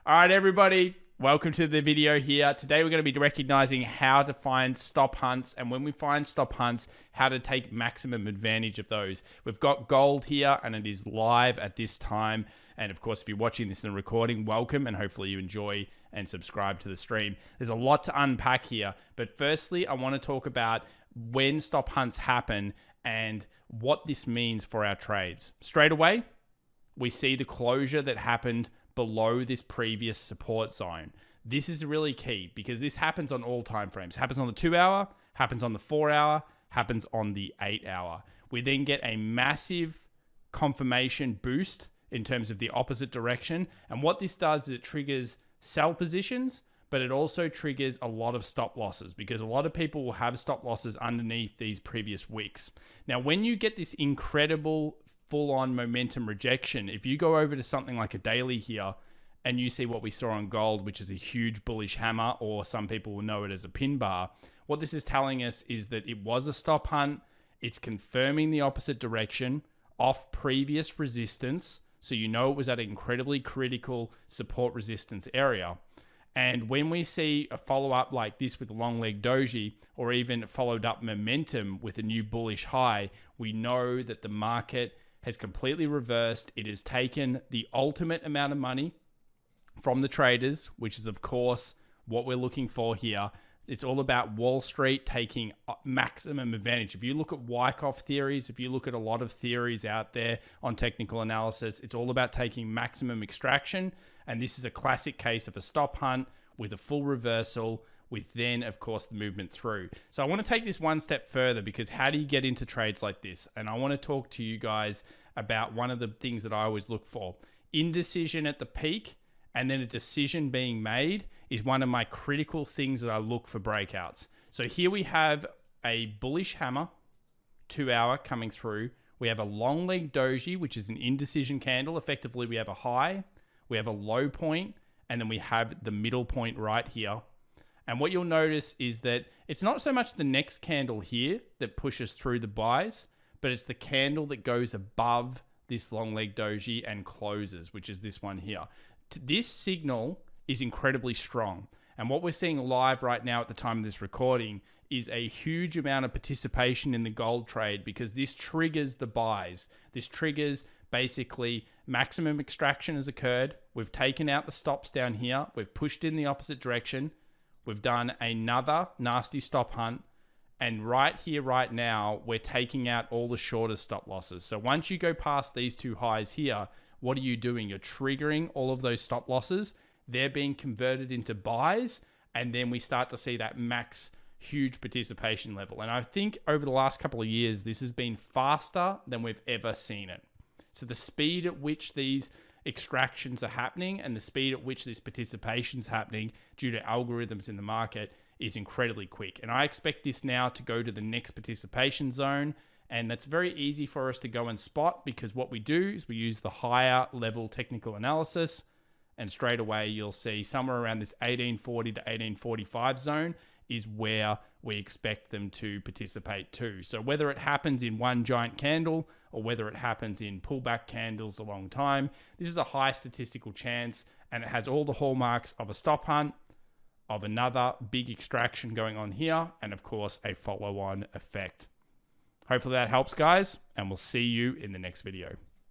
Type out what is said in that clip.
All right, everybody, welcome to the video here. Today we're going to be recognizing how to find stop hunts, and when we find stop hunts, how to take maximum advantage of those. We've got gold here and it is live at this time. And of course, if you're watching this in a recording, welcome, and hopefully you enjoy and subscribe to the stream. There's a lot to unpack here, but firstly, I want to talk about when stop hunts happen and what this means for our trades. Straight away, we see the closure that happened below this previous support zone. This is really key because this happens on all time frames. It happens on the 2 hour, happens on the 4 hour, happens on the 8 hour. We then get a massive confirmation boost in terms of the opposite direction. And what this does is it triggers sell positions, but it also triggers a lot of stop losses because a lot of people will have stop losses underneath these previous wicks. Now, when you get this incredible full-on momentum rejection, if you go over to something like a daily here and you see what we saw on gold, which is a huge bullish hammer, or some people will know it as a pin bar, what this is telling us is that it was a stop hunt. It's confirming the opposite direction off previous resistance. So you know it was at an incredibly critical support resistance area. And when we see a follow-up like this with a long leg doji, or even followed up momentum with a new bullish high, we know that the market has completely reversed. It has taken the ultimate amount of money from the traders, which is of course what we're looking for here. It's all about Wall Street taking maximum advantage. If you look at Wyckoff theories, if you look at a lot of theories out there on technical analysis, it's all about taking maximum extraction. And this is a classic case of a stop hunt with a full reversal, with then, of course, the movement through. So I want to take this one step further because how do you get into trades like this? And I want to talk to you guys about one of the things that I always look for. Indecision at the peak and then a decision being made is one of my critical things that I look for breakouts. So here we have a bullish hammer, 2 hour coming through. We have a long leg doji, which is an indecision candle. Effectively, we have a high, we have a low point, and then we have the middle point right here. And what you'll notice is that it's not so much the next candle here that pushes through the buys, but it's the candle that goes above this long leg doji and closes, which is this one here. This signal is incredibly strong. And what we're seeing live right now at the time of this recording is a huge amount of participation in the gold trade because this triggers the buys. This triggers basically maximum extraction has occurred. We've taken out the stops down here. We've pushed in the opposite direction. We've done another nasty stop hunt. And right here, right now, we're taking out all the shorter stop losses. So once you go past these two highs here, what are you doing? You're triggering all of those stop losses. They're being converted into buys. And then we start to see that max huge participation level. And I think over the last couple of years, this has been faster than we've ever seen it. So the speed at which these extractions are happening and the speed at which this participation is happening due to algorithms in the market is incredibly quick. And I expect this now to go to the next participation zone. And that's very easy for us to go and spot because what we do is we use the higher level technical analysis. And straight away, you'll see somewhere around this 1840 to 1845 zone is where we expect them to participate too. So whether it happens in one giant candle or whether it happens in pullback candles a long time, this is a high statistical chance and it has all the hallmarks of a stop hunt, of another big extraction going on here, and of course a follow-on effect. Hopefully that helps, guys, and we'll see you in the next video.